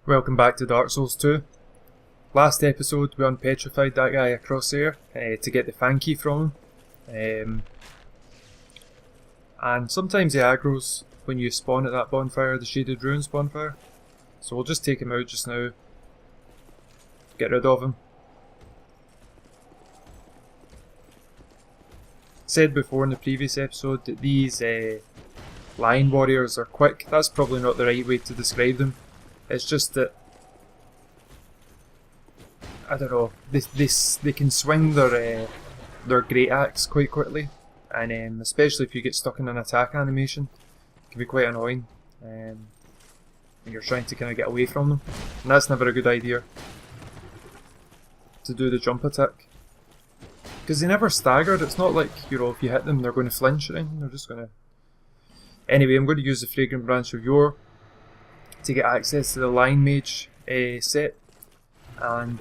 Welcome back to Dark Souls 2. Last episode we unpetrified that guy across there to get the fan key from him. And sometimes he aggroes when you spawn at that bonfire, the Shaded Ruins bonfire. So we'll just take him out just now. Get rid of him. Said before in the previous episode that these lion warriors are quick. That's probably not the right way to describe them. It's just that, I don't know, they can swing their great axe quite quickly, and especially if you get stuck in an attack animation, it can be quite annoying when you're trying to kind of get away from them, and that's never a good idea to do the jump attack, because they never stagger. It's not like, you know, if you hit them they're going to flinch or anything, they're just going to... Anyway, I'm going to use the Fragrant Branch of Yore to get access to the Lion Mage set, and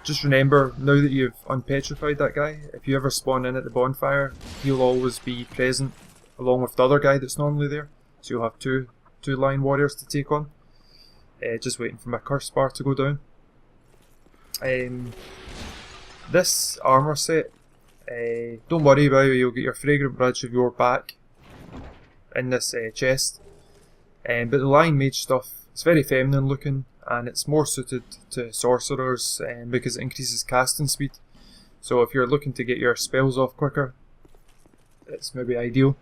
just remember, now that you've unpetrified that guy, if you ever spawn in at the bonfire, he'll always be present along with the other guy that's normally there, so you'll have two lion warriors to take on. Just waiting for my curse bar to go down. This armour set, don't worry about it, you'll get your Fragrant Branch of Yore back in this chest. But the Lion Mage stuff, it's very feminine looking, and it's more suited to sorcerers because it increases casting speed. So if you're looking to get your spells off quicker, it's maybe ideal.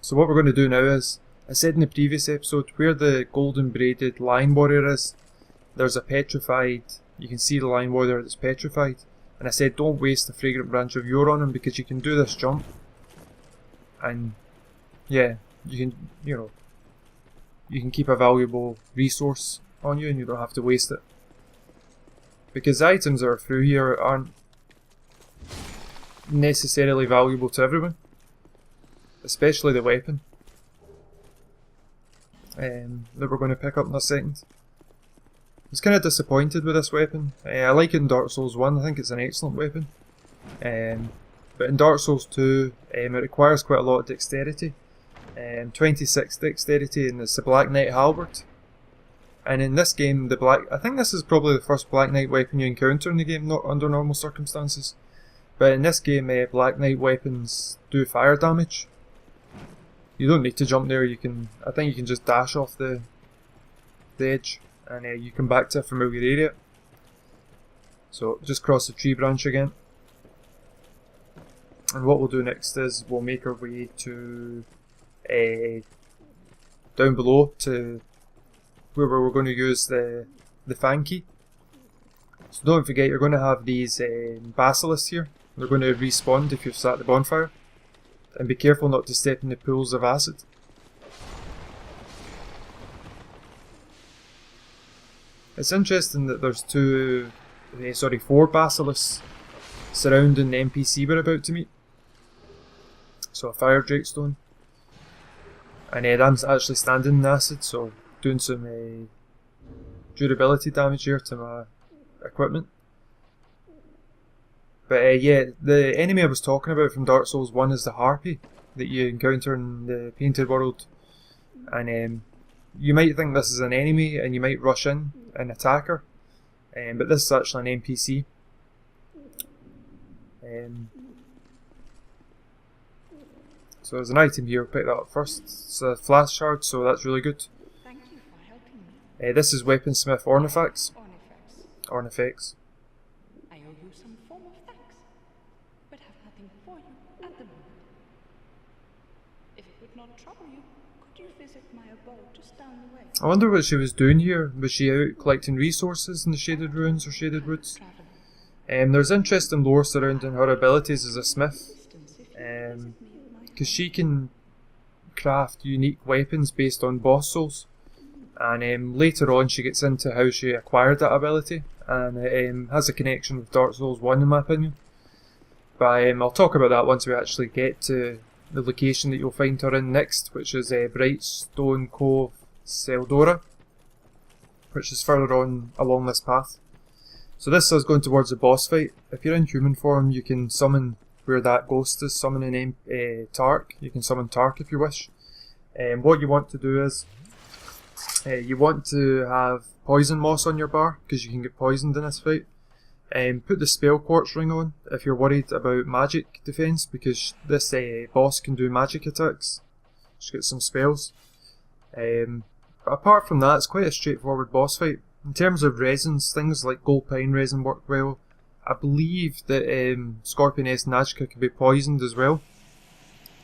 So what we're going to do now is, I said in the previous episode, where the golden braided lion warrior is, there's a petrified, you can see the lion warrior that's petrified, and I said don't waste the Fragrant Branch of Yore on him because you can do this jump, and yeah, you can, you know, you can keep a valuable resource on you and you don't have to waste it. Because the items that are through here aren't necessarily valuable to everyone. Especially the weapon that we're going to pick up in a second. I was kind of disappointed with this weapon. I like it in Dark Souls 1, I think it's an excellent weapon. But in Dark Souls 2, it requires quite a lot of dexterity. 26 dexterity, and it's the Black Knight halberd. And in this game, I think this is probably the first Black Knight weapon you encounter in the game, not under normal circumstances. But in this game, Black Knight weapons do fire damage. You don't need to jump there. I think you can just dash off the edge, and you come back to a familiar area. So just cross the tree branch again. And what we'll do next is we'll make our way to down below to where we're going to use the fan key. So don't forget, you're going to have these basilisks here. They're going to respawn if you've sat at the bonfire, and be careful not to step in the pools of acid. It's interesting that there's four basilisks surrounding the NPC we're about to meet. So a fire Brightstone. And I'm actually standing in acid, so doing some durability damage here to my equipment. But yeah, the enemy I was talking about from Dark Souls 1 is the Harpy that you encounter in the Painted World. And you might think this is an enemy and you might rush in and attack her, but this is actually an NPC. So there's an item here, we'll pick that up first. It's a flash shard, so that's really good. Thank you for helping me. This is Weaponsmith Ornifex. Ornifex. I owe you some form of thanks, but have nothing for you at the moment. If it would not trouble you, could you visit my abode just down the way? I wonder what she was doing here. Was she out collecting resources in the Shaded Ruins or Shaded Woods? There's interesting lore surrounding her abilities as a smith. Because she can craft unique weapons based on boss souls, and later on she gets into how she acquired that ability, and it has a connection with Dark Souls 1 in my opinion. But I'll talk about that once we actually get to the location that you'll find her in next, which is Brightstone, Cove, Tseldora, which is further on along this path. So this is going towards the boss fight. If you're in human form, you can summon where that ghost is, summoning Tark. You can summon Tark if you wish. What you want to do is, You want to have poison moss on your bar because you can get poisoned in this fight. Put the spell quartz ring on if you're worried about magic defense, because this boss can do magic attacks. Just get some spells. But apart from that, it's quite a straightforward boss fight. In terms of resins, things like gold pine resin work well. I believe that Scorpioness Najka can be poisoned as well.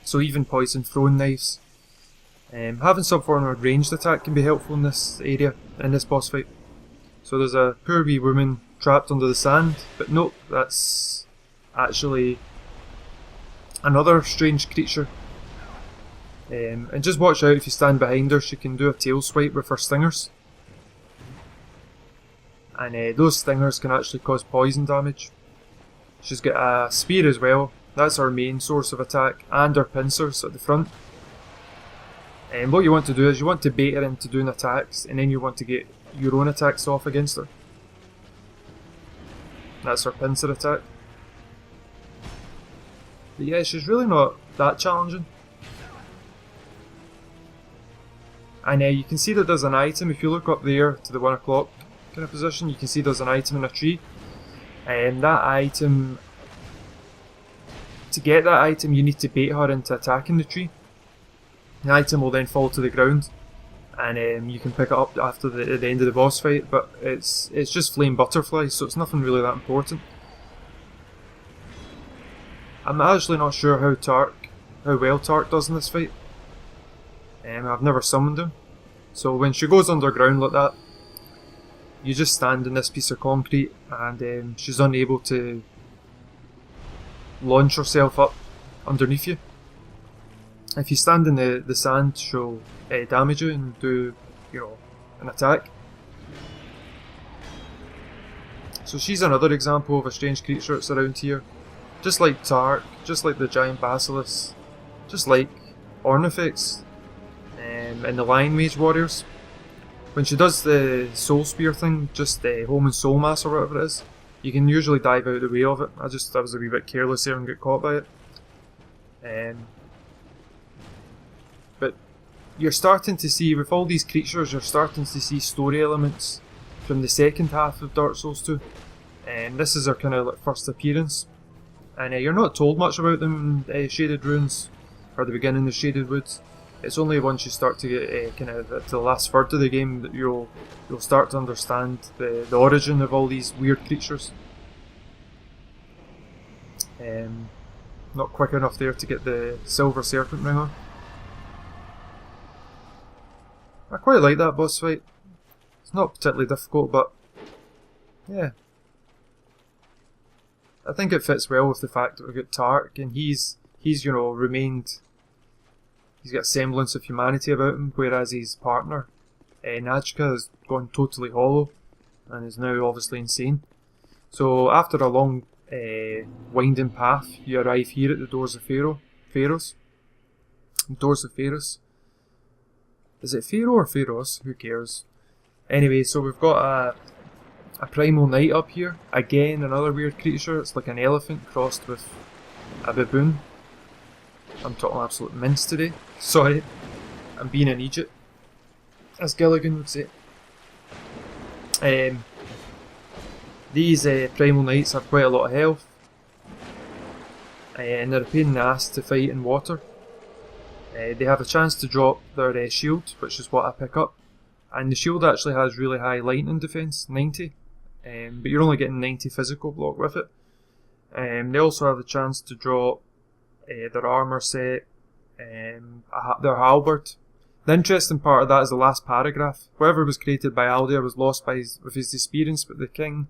So even poison throwing knives. Having some form of ranged attack can be helpful in this area, in this boss fight. So there's a poor wee woman trapped under the sand, but nope, that's actually another strange creature. And just watch out if you stand behind her, she can do a tail swipe with her stingers. And those stingers can actually cause poison damage. She's got a spear as well, that's her main source of attack, and her pincers at the front. And what you want to do is you want to bait her into doing attacks, and then you want to get your own attacks off against her. That's her pincer attack. But yeah, she's really not that challenging. And you can see that there's an item, if you look up there to the 1 o'clock kind of position, you can see there's an item in a tree. And that item, to get that item you need to bait her into attacking the tree. The item will then fall to the ground, and you can pick it up after the end of the boss fight, but it's just flame butterflies, so it's nothing really that important. I'm actually not sure how well Tark does in this fight. I've never summoned him. So when she goes underground like that, you just stand in this piece of concrete, and she's unable to launch herself up underneath you. If you stand in the sand, she'll damage you and do, an attack. So she's another example of a strange creature that's around here. Just like Tark, just like the giant basilisk, just like Ornifex and the Lion Mage warriors. When she does the soul spear thing, just home and soul mass or whatever it is, you can usually dive out of the way of it. I was a wee bit careless there and get caught by it. But you're starting to see, with all these creatures, you're starting to see story elements from the second half of Dark Souls 2. And this is their kind of like first appearance. And you're not told much about them in Shaded Ruins, or the beginning of Shaded Woods. It's only once you start to get kind of to the last third of the game that you'll start to understand the origin of all these weird creatures. Not quick enough there to get the Silver Serpent ring on. I quite like that boss fight. It's not particularly difficult, but yeah. I think it fits well with the fact that we've got Tark, and he's remained. He's got a semblance of humanity about him, whereas his partner, Najka, has gone totally hollow and is now obviously insane. So after a long winding path, you arrive here at the doors of Pharros. Doors of Pharros. Is it Pharaoh or Pharros? Who cares? Anyway, so we've got a primal knight up here. Again, another weird creature. It's like an elephant crossed with a baboon. I'm talking absolute mince today. Sorry, I'm being in Egypt, as Gilligan would say. These primal knights have quite a lot of health, and they're a pain in the ass to fight in water. They have a chance to drop their shield, which is what I pick up, and the shield actually has really high lightning defense, 90, but you're only getting 90 physical block with it. They also have the chance to drop their armour set, their halberd. The interesting part of that is the last paragraph. Whoever was created by Aldea was lost with his experience, but the king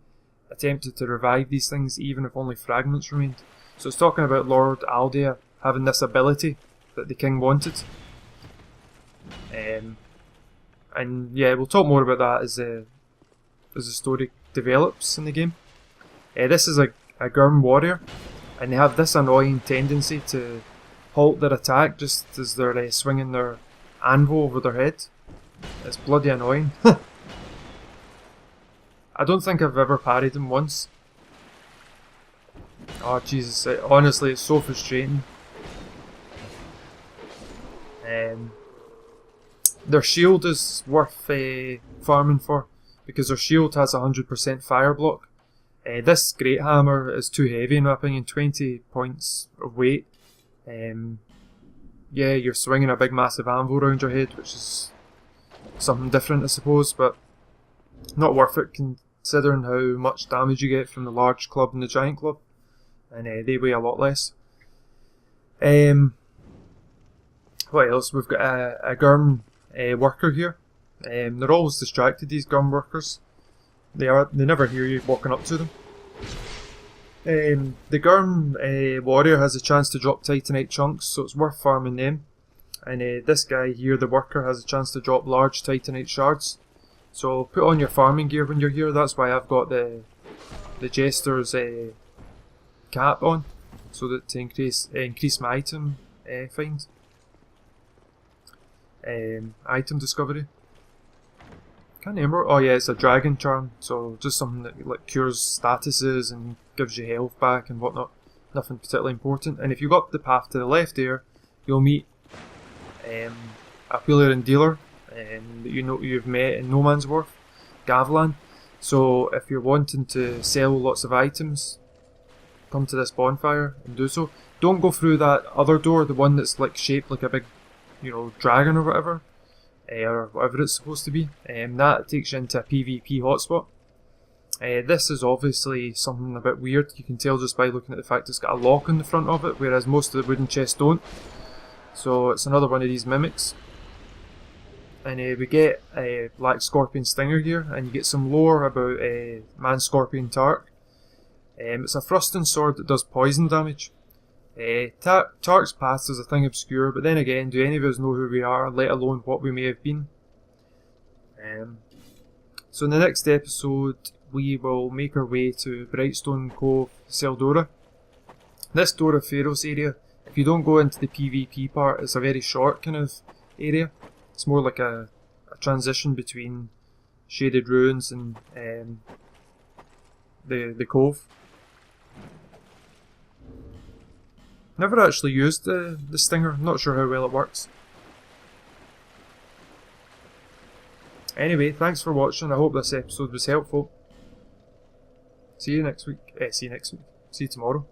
attempted to revive these things even if only fragments remained. So it's talking about Lord Aldea having this ability that the king wanted. And yeah, we'll talk more about that as the story develops in the game. This is a Gurm warrior, and they have this annoying tendency to halt their attack just as they're swinging their anvil over their head. It's bloody annoying. I don't think I've ever parried them once. Oh Jesus, honestly it's so frustrating. Their shield is worth farming for, because their shield has 100% fire block. This Great Hammer is too heavy in my opinion, 20 points of weight. Yeah, you're swinging a big massive anvil around your head, which is something different I suppose, but not worth it considering how much damage you get from the large club and the giant club, and they weigh a lot less. What else? We've got a Gurm worker here. They're always distracted, these Gurm workers. They never hear you walking up to them. The Gurm warrior has a chance to drop Titanite chunks, so it's worth farming them. And this guy here, the worker, has a chance to drop large Titanite shards. So put on your farming gear when you're here. That's why I've got the Jester's cap on, so that to increase my item find. Item discovery. Can't remember. Oh yeah, it's a dragon charm, so just something that like cures statuses and gives you health back and whatnot. Nothing particularly important. And if you go up the path to the left there, you'll meet a wheeler and dealer that you've met in No Man's Worth, Gavlan. So if you're wanting to sell lots of items, come to this bonfire and do so. Don't go through that other door, the one that's like shaped like a big, dragon or whatever it's supposed to be. That takes you into a PvP hotspot. This is obviously something a bit weird. You can tell just by looking at the fact it's got a lock on the front of it, whereas most of the wooden chests don't. So it's another one of these mimics. And we get a Black Scorpion Stinger here, and you get some lore about Man Scorpion Tark. It's a thrusting sword that does poison damage. Tark's past is a thing obscure, but then again, do any of us know who we are, let alone what we may have been? So in the next episode, we will make our way to Brightstone, Cove, Tseldora. This Door of Pharros area, if you don't go into the PvP part, it's a very short kind of area. It's more like a transition between Shaded Ruins and the Cove. Never actually used the Stinger, not sure how well it works. Anyway, thanks for watching, I hope this episode was helpful. See you next week. See you tomorrow.